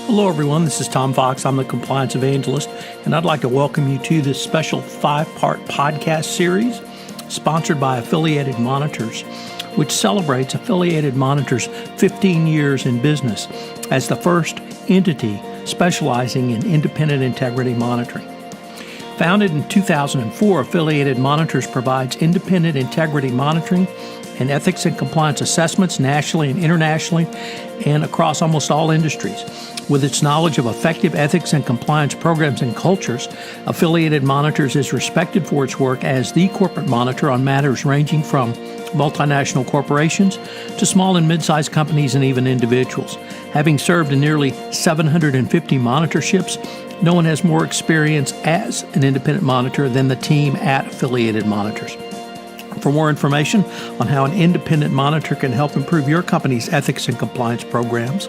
Hello, everyone. This is Tom Fox. I'm the Compliance Evangelist, and I'd like to welcome you to this special 5-part podcast series sponsored by Affiliated Monitors, which celebrates Affiliated Monitors' 15 years in business as the first entity specializing in independent integrity monitoring. Founded in 2004, Affiliated Monitors provides independent integrity monitoring and ethics and compliance assessments nationally and internationally and across almost all industries. With its knowledge of effective ethics and compliance programs and cultures, Affiliated Monitors is respected for its work as the corporate monitor on matters ranging from multinational corporations to small and mid-sized companies and even individuals. Having served in nearly 750 monitorships, no one has more experience as an independent monitor than the team at Affiliated Monitors. For more information on how an independent monitor can help improve your company's ethics and compliance programs,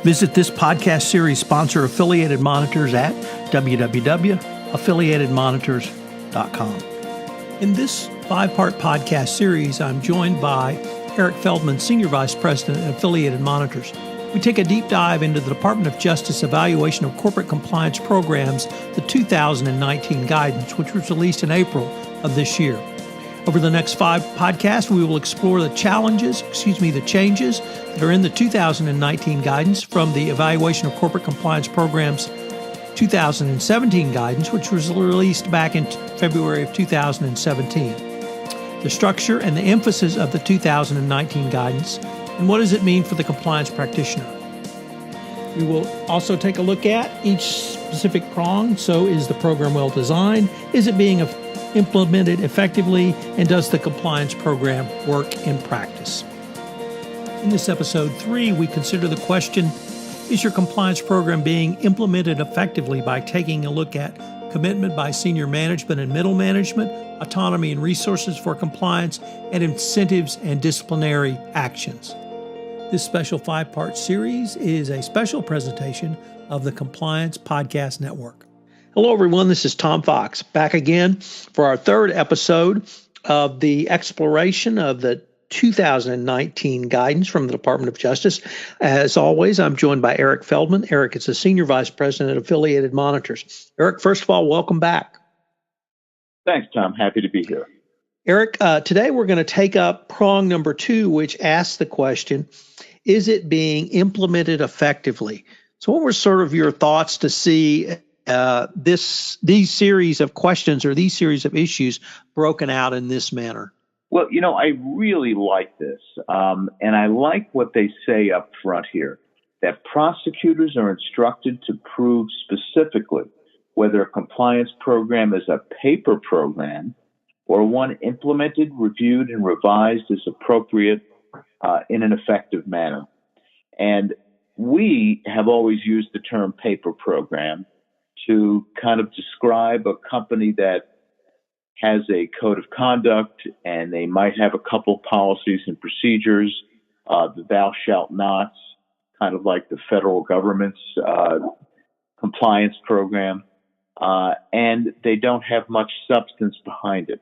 visit this podcast series sponsor, Affiliated Monitors, at www.affiliatedmonitors.com. In this 5-part podcast series, I'm joined by Eric Feldman, Senior Vice President at Affiliated Monitors. We take a deep dive into the Department of Justice Evaluation of Corporate Compliance Programs, the 2019 guidance, which was released in April of this year. Over the next 5 podcasts, we will explore the changes that are in the 2019 guidance from the Evaluation of Corporate Compliance Programs 2017 guidance, which was released back in February of 2017. The structure and the emphasis of the 2019 guidance, and what does it mean for the compliance practitioner? We will also take a look at each specific prong. So is the program well designed? Is it being implemented effectively? And does the compliance program work in practice? In this episode 3, we consider the question, is your compliance program being implemented effectively, by taking a look at commitment by senior management and middle management, autonomy and resources for compliance, and incentives and disciplinary actions. This special 5-part series is a special presentation of the Compliance Podcast Network. Hello, everyone. This is Tom Fox, back again for our 3rd episode of the exploration of the 2019 guidance from the Department of Justice. As always, I'm joined by Eric Feldman. Eric is the Senior Vice President at Affiliated Monitors. Eric, first of all, welcome back. Thanks, Tom. Happy to be here. Eric, today we're going to take up prong number 2, which asks the question, is it being implemented effectively? So what were sort of your thoughts to see these series of questions or these series of issues broken out in this manner? Well, I really like this, and I like what they say up front here, that prosecutors are instructed to prove specifically whether a compliance program is a paper program or one implemented, reviewed, and revised as appropriate in an effective manner. And we have always used the term paper program to kind of describe a company that has a code of conduct, and they might have a couple policies and procedures, the thou shalt nots, kind of like the federal government's compliance program, and they don't have much substance behind it.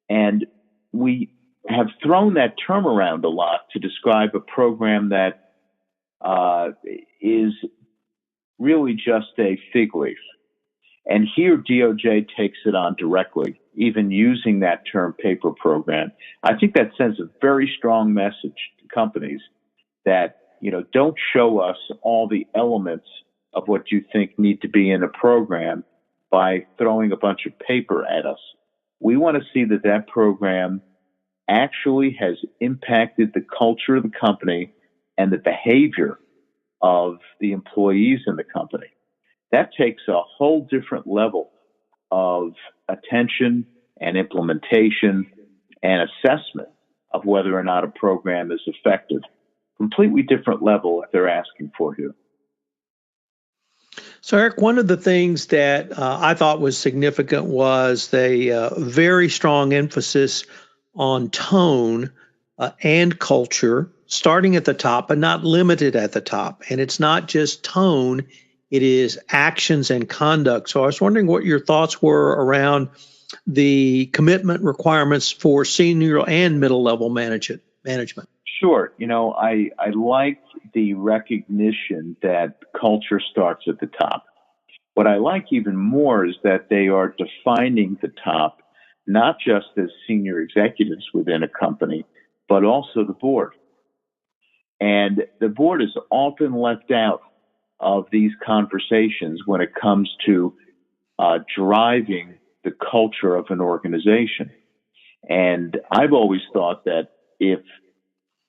And we have thrown that term around a lot to describe a program that is really just a fig leaf. And here DOJ takes it on directly, even using that term paper program. I think that sends a very strong message to companies that, don't show us all the elements of what you think need to be in a program by throwing a bunch of paper at us. We want to see that program actually has impacted the culture of the company and the behavior of the employees in the company. That takes a whole different level of attention and implementation and assessment of whether or not a program is effective. Completely different level that they're asking for here. So, Eric, one of the things that I thought was significant was the very strong emphasis on tone and culture, starting at the top, but not limited at the top. And it's not just tone, it is actions and conduct. So I was wondering what your thoughts were around the commitment requirements for senior and middle level management. Sure. I like the recognition that culture starts at the top. What I like even more is that they are defining the top not just as senior executives within a company, but also the board. And the board is often left out of these conversations when it comes to driving the culture of an organization. And I've always thought that if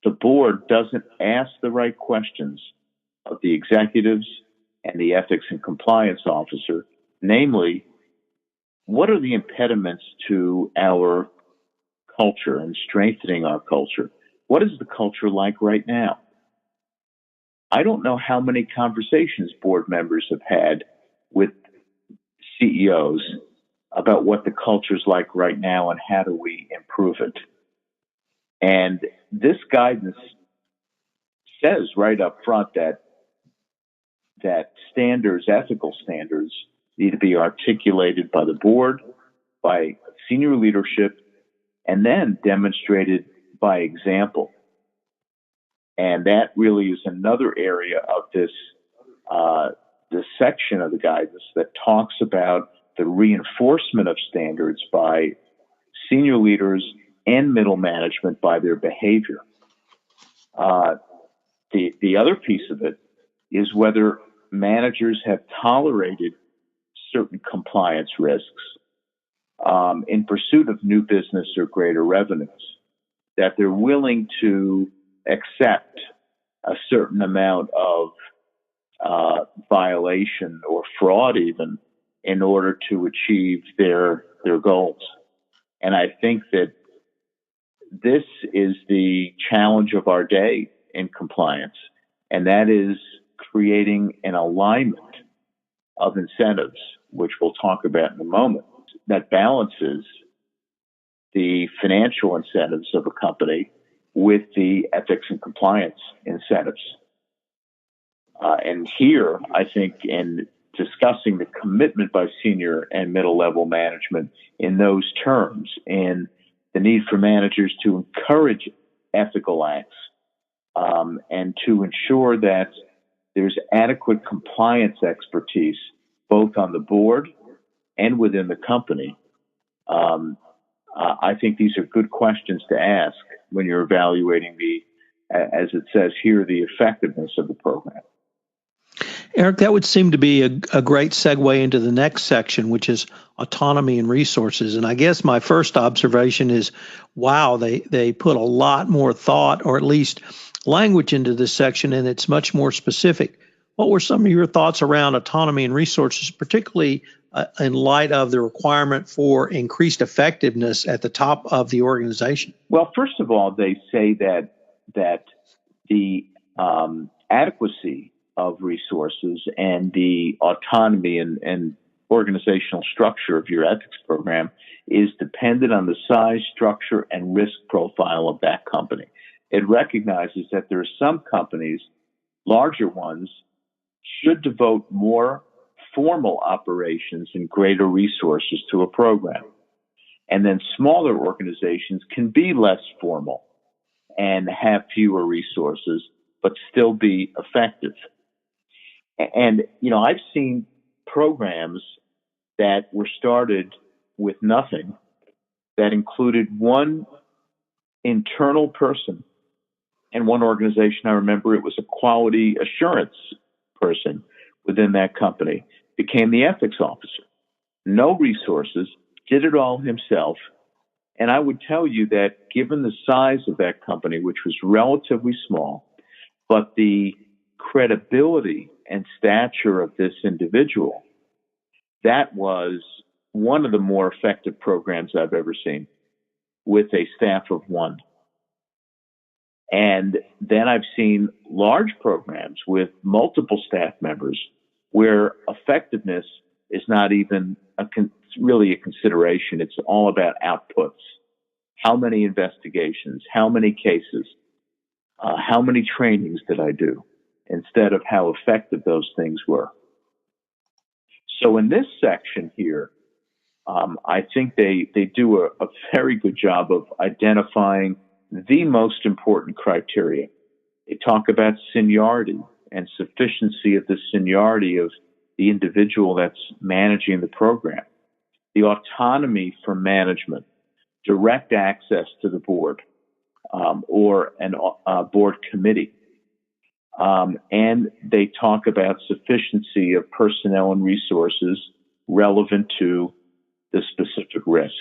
the board doesn't ask the right questions of the executives and the ethics and compliance officer, namely, what are the impediments to our culture and strengthening our culture? What is the culture like right now? I don't know how many conversations board members have had with CEOs about what the culture is like right now and how do we improve it. And this guidance says right up front that standards, ethical standards, need to be articulated by the board, by senior leadership, and then demonstrated by example. And that really is another area of this section of the guidance that talks about the reinforcement of standards by senior leaders and middle management by their behavior. The other piece of it is whether managers have tolerated certain compliance risks in pursuit of new business or greater revenues, that they're willing to accept a certain amount of violation or fraud even in order to achieve their goals. And I think that this is the challenge of our day in compliance, and that is creating an alignment of incentives, which we'll talk about in a moment, that balances the financial incentives of a company with the ethics and compliance incentives. And here, I think, in discussing the commitment by senior and middle level management in those terms, and the need for managers to encourage ethical acts and to ensure that there's adequate compliance expertise both on the board and within the company. I think these are good questions to ask when you're evaluating as it says here, the effectiveness of the program. Eric, that would seem to be a great segue into the next section, which is autonomy and resources. And I guess my first observation is, wow, they put a lot more thought, or at least language, into this section, and it's much more specific. What were some of your thoughts around autonomy and resources, particularly in light of the requirement for increased effectiveness at the top of the organization? Well, first of all, they say that the adequacy of resources and the autonomy and organizational structure of your ethics program is dependent on the size, structure, and risk profile of that company. It recognizes that there are some companies, larger ones, should devote more formal operations and greater resources to a program. And then smaller organizations can be less formal and have fewer resources, but still be effective. And, I've seen programs that were started with nothing that included one internal person. And one organization, I remember, it was a quality assurance person within that company, became the ethics officer. No resources, did it all himself. And I would tell you that given the size of that company, which was relatively small, but the credibility and stature of this individual, that was one of the more effective programs I've ever seen with a staff of one. And then I've seen large programs with multiple staff members where effectiveness is not even really a consideration. It's all about outputs. How many investigations? How many cases? How many trainings did I do? Instead of how effective those things were. So in this section here, I think they do a very good job of identifying the most important criteria. They talk about seniority and sufficiency of the seniority of the individual that's managing the program, the autonomy for management, direct access to the board or a board committee. And they talk about sufficiency of personnel and resources relevant to the specific risk.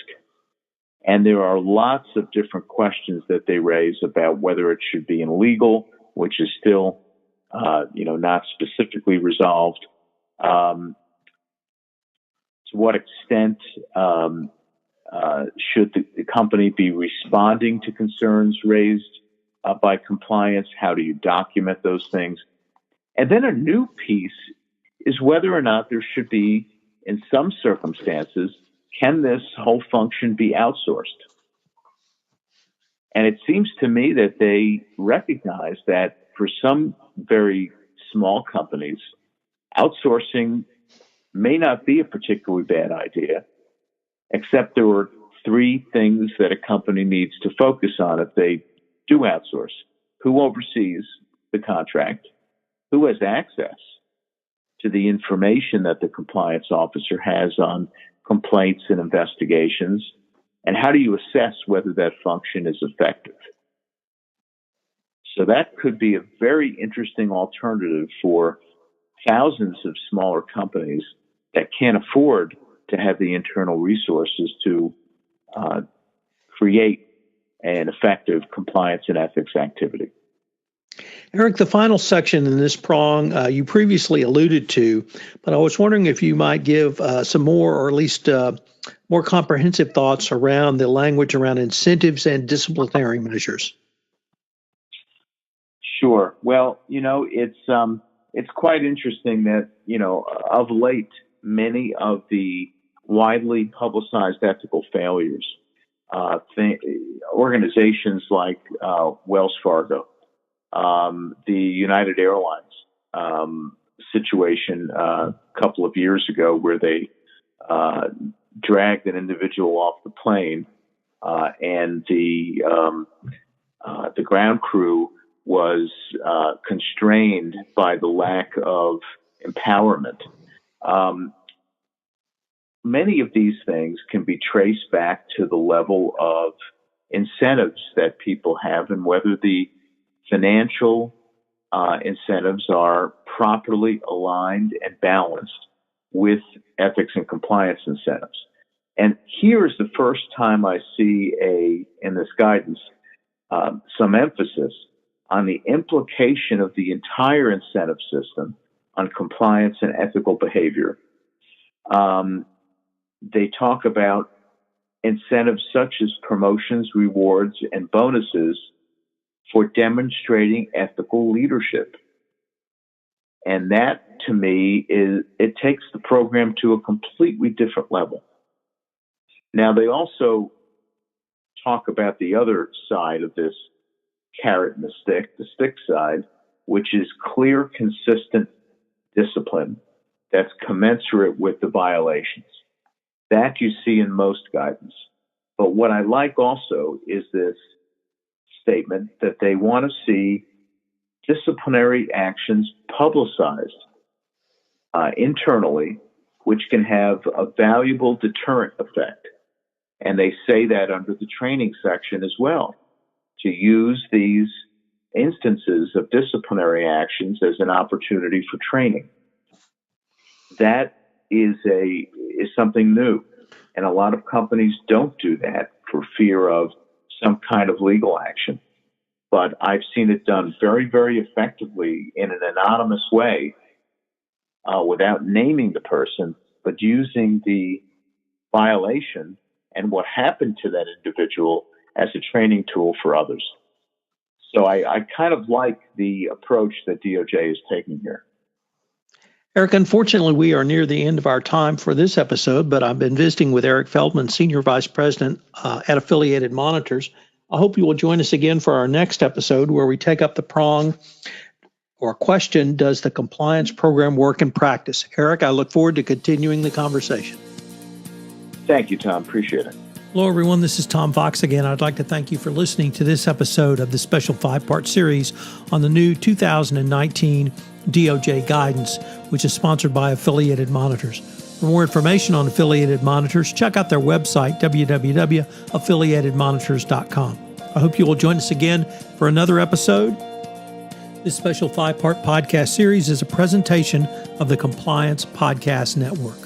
And there are lots of different questions that they raise about whether it should be in legal, which is still, not specifically resolved. To what extent should the company be responding to concerns raised by compliance? How do you document those things? And then a new piece is whether or not there should be, in some circumstances, can this whole function be outsourced? And it seems to me that they recognize that for some very small companies, outsourcing may not be a particularly bad idea, except there are three things that a company needs to focus on if they do outsource. Who oversees the contract? Who has access to the information that the compliance officer has on complaints and investigations? And how do you assess whether that function is effective? So that could be a very interesting alternative for thousands of smaller companies that can't afford to have the internal resources to create an effective compliance and ethics activity. Eric, the final section in this prong you previously alluded to, but I was wondering if you might give some more, or at least more comprehensive thoughts around the language around incentives and disciplinary measures. Sure. Well, it's quite interesting that, of late, many of the widely publicized ethical failures, organizations like Wells Fargo, the United Airlines situation a couple of years ago, where they dragged an individual off the plane, and the ground crew was constrained by the lack of empowerment. Many of these things can be traced back to the level of incentives that people have, and whether the financial incentives are properly aligned and balanced with ethics and compliance incentives. And here is the first time I see in this guidance some emphasis on the implication of the entire incentive system on compliance and ethical behavior. They talk about incentives such as promotions, rewards, and bonuses for demonstrating ethical leadership. And that, to me, it takes the program to a completely different level. Now, they also talk about the other side of this carrot and the stick side, which is clear, consistent discipline that's commensurate with the violations. That you see in most guidance. But what I like also is this statement that they want to see disciplinary actions publicized internally, which can have a valuable deterrent effect. And they say that under the training section as well, to use these instances of disciplinary actions as an opportunity for training. That is something new. And a lot of companies don't do that for fear of some kind of legal action. But I've seen it done very, very effectively in an anonymous way, without naming the person, but using the violation and what happened to that individual as a training tool for others. So I kind of like the approach that DOJ is taking here. Eric, unfortunately, we are near the end of our time for this episode, but I've been visiting with Eric Feldman, Senior Vice President at Affiliated Monitors. I hope you will join us again for our next episode, where we take up the prong or question, does the compliance program work in practice? Eric, I look forward to continuing the conversation. Thank you, Tom. Appreciate it. Hello, everyone. This is Tom Fox again. I'd like to thank you for listening to this episode of the special 5-part series on the new 2019 DOJ guidance, which is sponsored by Affiliated Monitors. For more information on Affiliated Monitors, check out their website, www.affiliatedmonitors.com. I hope you will join us again for another episode. This special 5-part podcast series is a presentation of the Compliance Podcast Network.